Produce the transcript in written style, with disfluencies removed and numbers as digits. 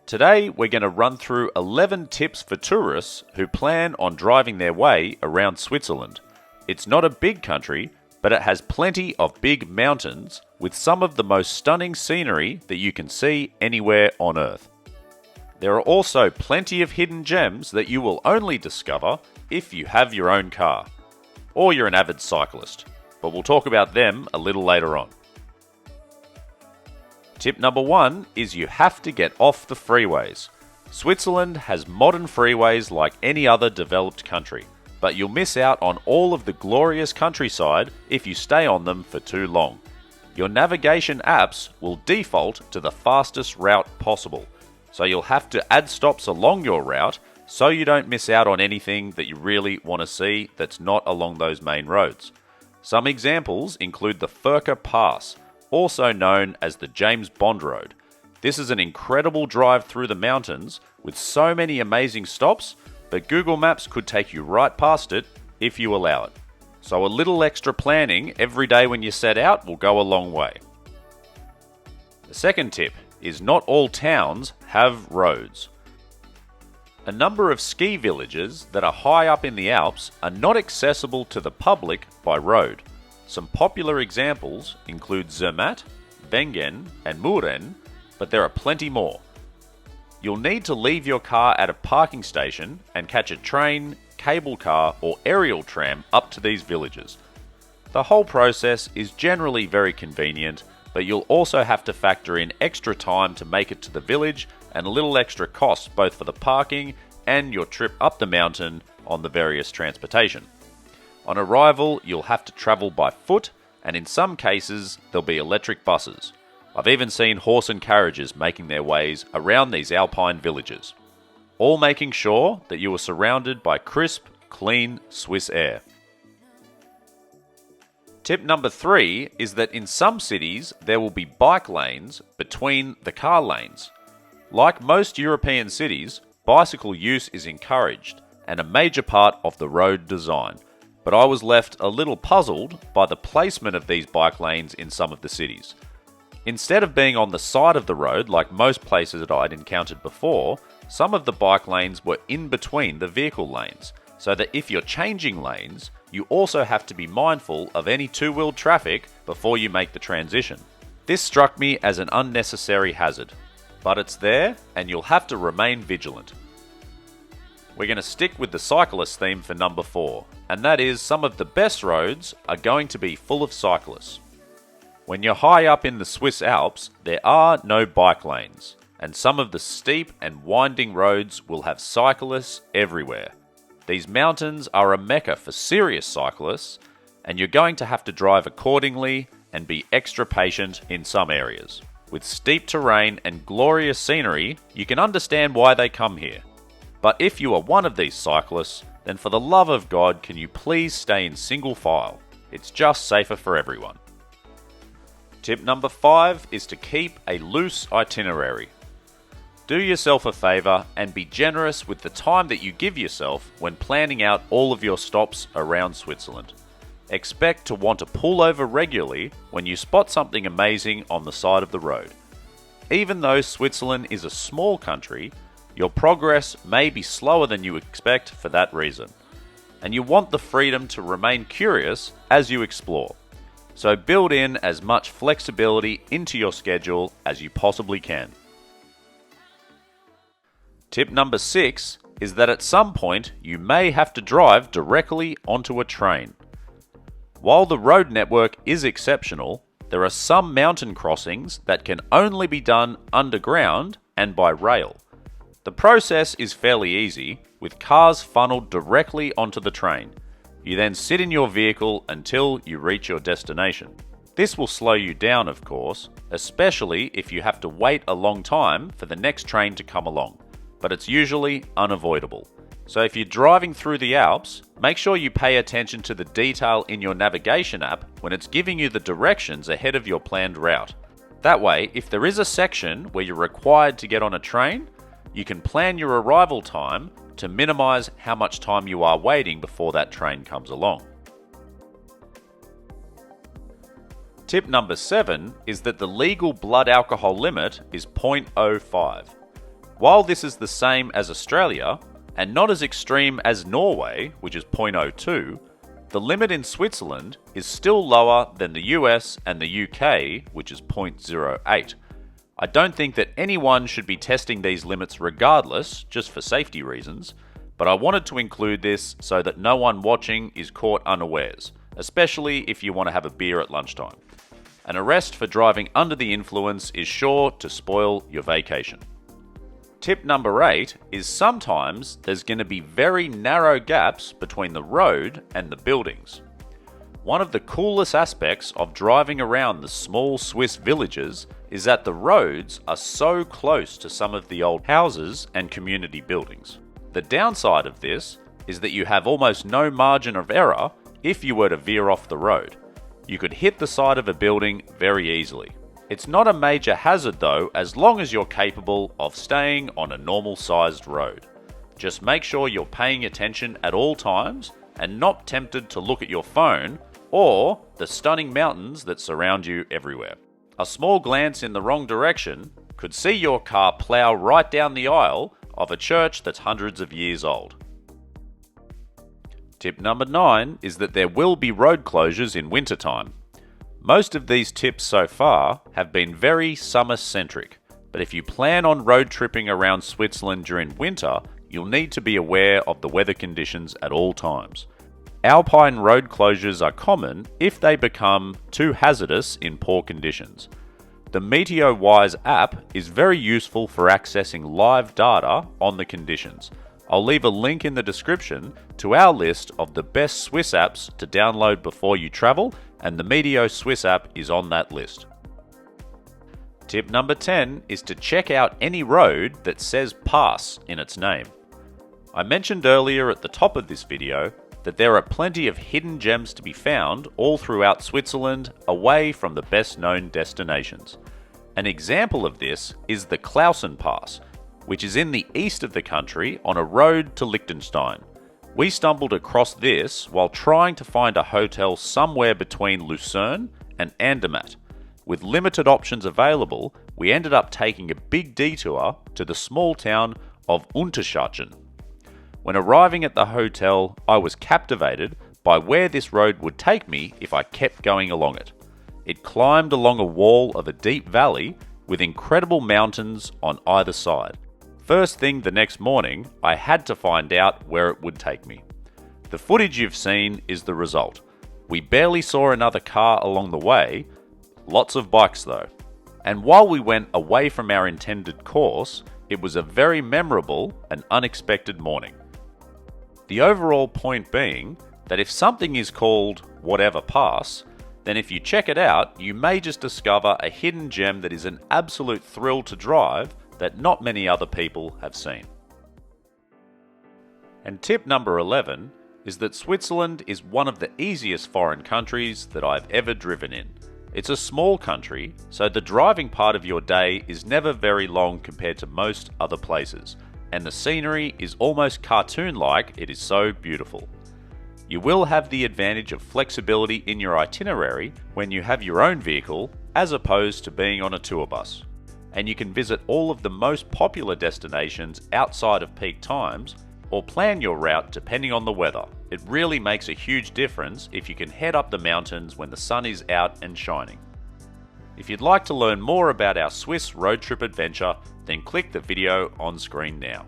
Today, we're going to run through 11 tips for tourists who plan on driving their way around Switzerland. It's not a big country, but it has plenty of big mountains with some of the most stunning scenery that you can see anywhere on Earth. There are also plenty of hidden gems that you will only discover if you have your own car, or you're an avid cyclist, but we'll talk about them a little later on. Tip number 1 is you have to get off the freeways. Switzerland has modern freeways like any other developed country, but you'll miss out on all of the glorious countryside if you stay on them for too long. Your navigation apps will default to the fastest route possible, so you'll have to add stops along your route so you don't miss out on anything that you really want to see that's not along those main roads. Some examples include the Furka Pass, also known as the James Bond Road. This is an incredible drive through the mountains with so many amazing stops, but Google Maps could take you right past it if you allow it. So a little extra planning every day when you set out will go a long way. The second tip is not all towns have roads. A number of ski villages that are high up in the Alps are not accessible to the public by road. Some popular examples include Zermatt, Wengen, and Muren, but there are plenty more. You'll need to leave your car at a parking station and catch a train, cable car, or aerial tram up to these villages. The whole process is generally very convenient, but you'll also have to factor in extra time to make it to the village and a little extra cost both for the parking and your trip up the mountain on the various transportation. On arrival, you'll have to travel by foot, and in some cases, there'll be electric buses. I've even seen horse and carriages making their ways around these alpine villages, all making sure that you are surrounded by crisp, clean Swiss air. Tip number 3 is that in some cities, there will be bike lanes between the car lanes. Like most European cities, bicycle use is encouraged and a major part of the road design. But I was left a little puzzled by the placement of these bike lanes in some of the cities. Instead of being on the side of the road like most places that I'd encountered before, some of the bike lanes were in between the vehicle lanes, so that if you're changing lanes, you also have to be mindful of any two-wheeled traffic before you make the transition. This struck me as an unnecessary hazard, but it's there and you'll have to remain vigilant. We're going to stick with the cyclist theme for number 4, and that is some of the best roads are going to be full of cyclists. When you're high up in the Swiss Alps, there are no bike lanes, and some of the steep and winding roads will have cyclists everywhere. These mountains are a mecca for serious cyclists, and you're going to have to drive accordingly and be extra patient in some areas. With steep terrain and glorious scenery, you can understand why they come here. But if you are one of these cyclists, then for the love of God, can you please stay in single file? It's just safer for everyone. Tip number 5 is to keep a loose itinerary. Do yourself a favour and be generous with the time that you give yourself when planning out all of your stops around Switzerland. Expect to want to pull over regularly when you spot something amazing on the side of the road. Even though Switzerland is a small country, your progress may be slower than you expect for that reason, and you want the freedom to remain curious as you explore. So build in as much flexibility into your schedule as you possibly can. Tip number 6 is that at some point you may have to drive directly onto a train. While the road network is exceptional, there are some mountain crossings that can only be done underground and by rail. The process is fairly easy, with cars funneled directly onto the train. You then sit in your vehicle until you reach your destination. This will slow you down, of course, especially if you have to wait a long time for the next train to come along, but it's usually unavoidable. So if you're driving through the Alps, make sure you pay attention to the detail in your navigation app when it's giving you the directions ahead of your planned route. That way, if there is a section where you're required to get on a train, you can plan your arrival time to minimize how much time you are waiting before that train comes along. Tip number 7 is that the legal blood alcohol limit is 0.05. While this is the same as Australia, and not as extreme as Norway, which is 0.02, the limit in Switzerland is still lower than the US and the UK, which is 0.08. I don't think that anyone should be testing these limits regardless, just for safety reasons, but I wanted to include this so that no one watching is caught unawares, especially if you want to have a beer at lunchtime. An arrest for driving under the influence is sure to spoil your vacation. Tip number 8 is sometimes there's going to be very narrow gaps between the road and the buildings. One of the coolest aspects of driving around the small Swiss villages is that the roads are so close to some of the old houses and community buildings. The downside of this is that you have almost no margin of error if you were to veer off the road. You could hit the side of a building very easily. It's not a major hazard though, as long as you're capable of staying on a normal sized road. Just make sure you're paying attention at all times and not tempted to look at your phone or the stunning mountains that surround you everywhere. A small glance in the wrong direction could see your car plow right down the aisle of a church that's hundreds of years old. Tip number 9 is that there will be road closures in wintertime. Most of these tips so far have been very summer-centric, but if you plan on road tripping around Switzerland during winter, you'll need to be aware of the weather conditions at all times. Alpine road closures are common if they become too hazardous in poor conditions. The MeteoWise app is very useful for accessing live data on the conditions. I'll leave a link in the description to our list of the best Swiss apps to download before you travel, and the Meteo Swiss app is on that list. Tip number 10 is to check out any road that says pass in its name. I mentioned earlier at the top of this video that there are plenty of hidden gems to be found all throughout Switzerland away from the best known destinations. An example of this is the Clausen Pass, which is in the east of the country on a road to Liechtenstein. We stumbled across this while trying to find a hotel somewhere between Lucerne and Andermatt. With limited options available, we ended up taking a big detour to the small town of Unterschachen. When arriving at the hotel, I was captivated by where this road would take me if I kept going along it. It climbed along a wall of a deep valley with incredible mountains on either side. First thing the next morning, I had to find out where it would take me. The footage you've seen is the result. We barely saw another car along the way, lots of bikes though. And while we went away from our intended course, it was a very memorable and unexpected morning. The overall point being that if something is called whatever pass, then if you check it out, you may just discover a hidden gem that is an absolute thrill to drive that not many other people have seen. And tip number 11 is that Switzerland is one of the easiest foreign countries that I've ever driven in. It's a small country, so the driving part of your day is never very long compared to most other places, and the scenery is almost cartoon-like, it is so beautiful. You will have the advantage of flexibility in your itinerary when you have your own vehicle, as opposed to being on a tour bus. And you can visit all of the most popular destinations outside of peak times, or plan your route depending on the weather. It really makes a huge difference if you can head up the mountains when the sun is out and shining. If you'd like to learn more about our Swiss road trip adventure, then click the video on screen now.